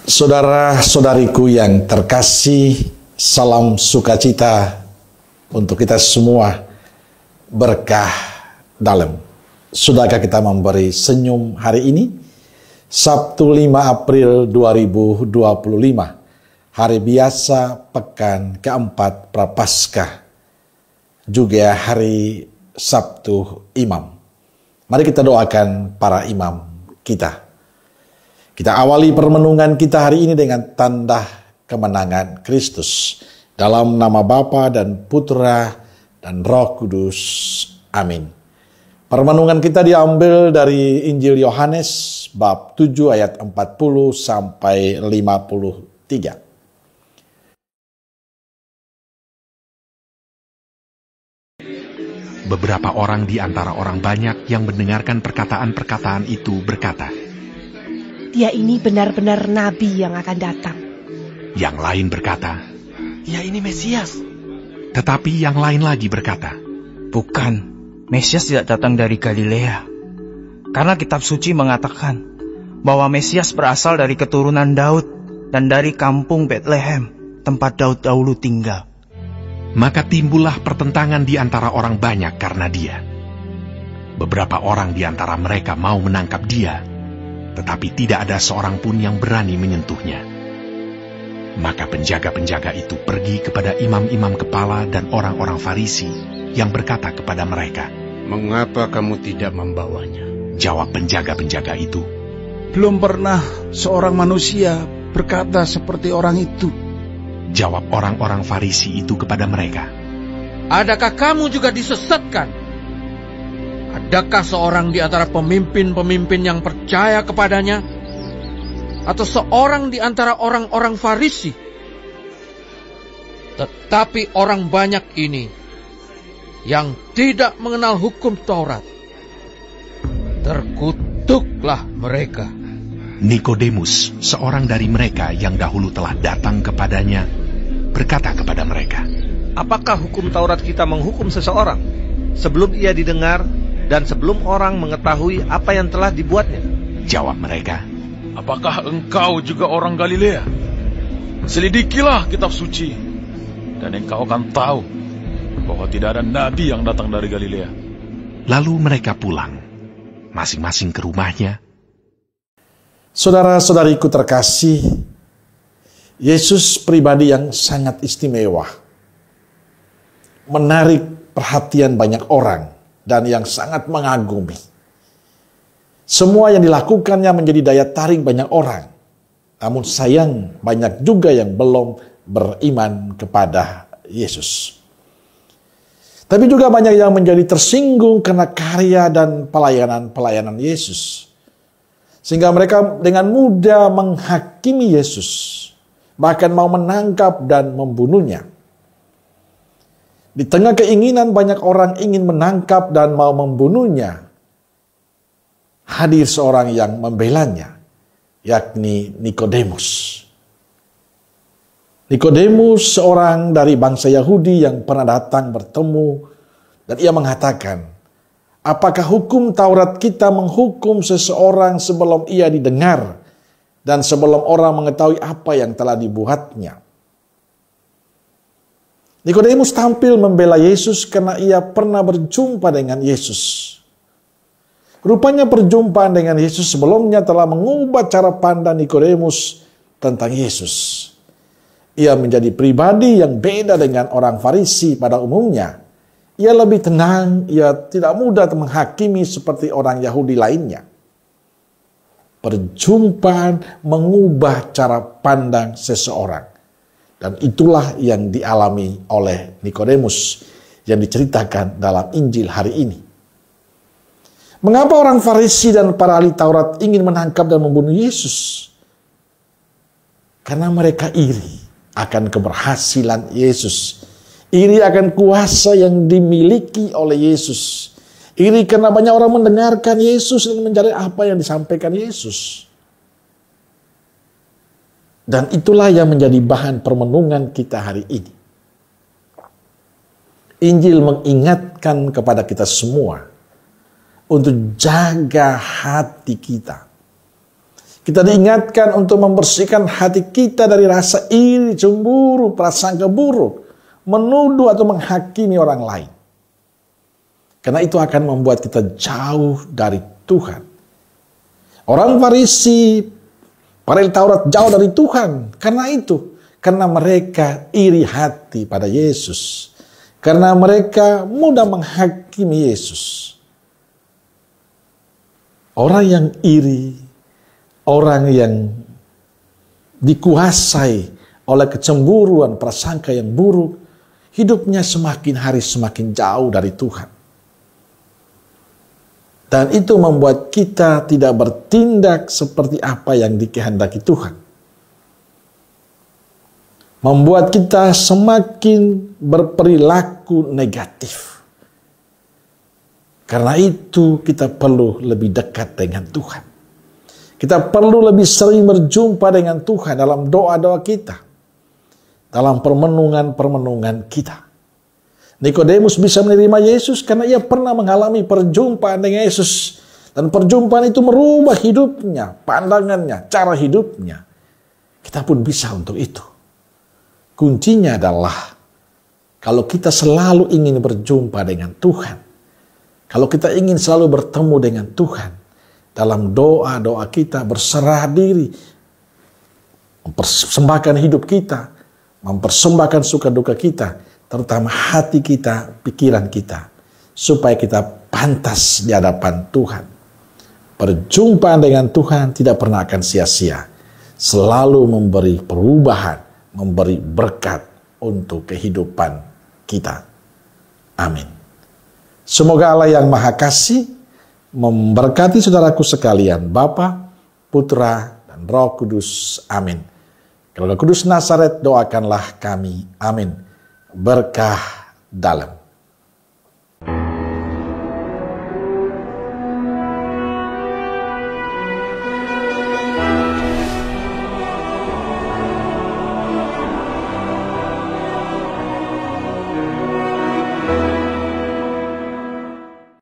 Saudara-saudariku yang terkasih, salam sukacita untuk kita semua, berkah dalam. Sudahkah kita memberi senyum hari ini? Sabtu 5 April 2025, hari biasa pekan keempat Prapaskah, juga hari Sabtu Imam. Mari kita doakan para imam kita. Kita awali permenungan kita hari ini dengan tanda kemenangan Kristus. Dalam nama Bapa dan Putra dan Roh Kudus. Amin. Permenungan kita diambil dari Injil Yohanes bab 7 ayat 40 sampai 53. Beberapa orang di antara orang banyak yang mendengarkan perkataan-perkataan itu berkata, "Dia ini benar-benar nabi yang akan datang." Yang lain berkata, "Ya, ini Mesias." Tetapi yang lain lagi berkata, "Bukan, Mesias tidak datang dari Galilea. Karena kitab suci mengatakan bahwa Mesias berasal dari keturunan Daud dan dari kampung Betlehem, tempat Daud dahulu tinggal." Maka timbullah pertentangan di antara orang banyak karena dia. Beberapa orang di antara mereka mau menangkap dia, tetapi tidak ada seorang pun yang berani menyentuhnya. Maka penjaga-penjaga itu pergi kepada imam-imam kepala dan orang-orang Farisi yang berkata kepada mereka, "Mengapa kamu tidak membawanya?" Jawab penjaga-penjaga itu, "Belum pernah seorang manusia berkata seperti orang itu." Jawab orang-orang Farisi itu kepada mereka, "Adakah kamu juga disesatkan? Adakah seorang di antara pemimpin-pemimpin yang percaya kepadanya? Atau seorang di antara orang-orang Farisi? Tetapi orang banyak ini yang tidak mengenal hukum Taurat, terkutuklah mereka." Nikodemus, seorang dari mereka yang dahulu telah datang kepadanya, berkata kepada mereka, "Apakah hukum Taurat kita menghukum seseorang sebelum ia didengar dan sebelum orang mengetahui apa yang telah dibuatnya?" Jawab mereka, "Apakah engkau juga orang Galilea? Selidikilah kitab suci, dan engkau akan tahu bahwa tidak ada nabi yang datang dari Galilea." Lalu mereka pulang, masing-masing ke rumahnya. Saudara-saudariku terkasih, Yesus pribadi yang sangat istimewa, menarik perhatian banyak orang, dan yang sangat mengagumi. Semua yang dilakukannya menjadi daya tarik banyak orang. Namun sayang, banyak juga yang belum beriman kepada Yesus. Tapi juga banyak yang menjadi tersinggung karena karya dan pelayanan Yesus. Sehingga mereka dengan mudah menghakimi Yesus, bahkan mau menangkap dan membunuhnya. Di tengah keinginan banyak orang ingin menangkap dan mau membunuhnya, hadir seorang yang membelanya, yakni Nikodemus. Nikodemus seorang dari bangsa Yahudi yang pernah datang bertemu, dan ia mengatakan, "Apakah hukum Taurat kita menghukum seseorang sebelum ia didengar dan sebelum orang mengetahui apa yang telah dibuatnya?" Nikodemus tampil membela Yesus karena ia pernah berjumpa dengan Yesus. Rupanya perjumpaan dengan Yesus sebelumnya telah mengubah cara pandang Nikodemus tentang Yesus. Ia menjadi pribadi yang beda dengan orang Farisi pada umumnya. Ia lebih tenang, ia tidak mudah menghakimi seperti orang Yahudi lainnya. Perjumpaan mengubah cara pandang seseorang. Dan itulah yang dialami oleh Nikodemus yang diceritakan dalam Injil hari ini. Mengapa orang Farisi dan para ahli Taurat ingin menangkap dan membunuh Yesus? Karena mereka iri akan keberhasilan Yesus. Iri akan kuasa yang dimiliki oleh Yesus. Iri karena banyak orang mendengarkan Yesus dan mencari apa yang disampaikan Yesus. Dan itulah yang menjadi bahan permenungan kita hari ini. Injil mengingatkan kepada kita semua untuk jaga hati kita. Kita diingatkan untuk membersihkan hati kita dari rasa iri, cemburu, prasangka buruk, menuduh atau menghakimi orang lain. Karena itu akan membuat kita jauh dari Tuhan. Orang Farisi, para Taurat jauh dari Tuhan. Karena mereka iri hati pada Yesus. Karena mereka mudah menghakimi Yesus. Orang yang iri, orang yang dikuasai oleh kecemburuan, prasangka yang buruk, hidupnya semakin hari semakin jauh dari Tuhan. Dan itu membuat kita tidak bertindak seperti apa yang dikehendaki Tuhan. Membuat kita semakin berperilaku negatif. Karena itu kita perlu lebih dekat dengan Tuhan. Kita perlu lebih sering berjumpa dengan Tuhan dalam doa-doa kita. Dalam permenungan-permenungan kita. Nikodemus bisa menerima Yesus karena ia pernah mengalami perjumpaan dengan Yesus. Dan perjumpaan itu merubah hidupnya, pandangannya, cara hidupnya. Kita pun bisa untuk itu. Kuncinya adalah kalau kita selalu ingin berjumpa dengan Tuhan. Kalau kita ingin selalu bertemu dengan Tuhan. Dalam doa-doa kita berserah diri. Mempersembahkan hidup kita. Mempersembahkan suka duka kita. Terutama hati kita, pikiran kita. Supaya kita pantas di hadapan Tuhan. Perjumpaan dengan Tuhan tidak pernah akan sia-sia. Selalu memberi perubahan. Memberi berkat untuk kehidupan kita. Amin. Semoga Allah yang Maha Kasih memberkati saudaraku sekalian, Bapa, Putra, dan Roh Kudus. Amin. Kalau Roh Kudus Nazaret, doakanlah kami. Amin. Berkah dalam.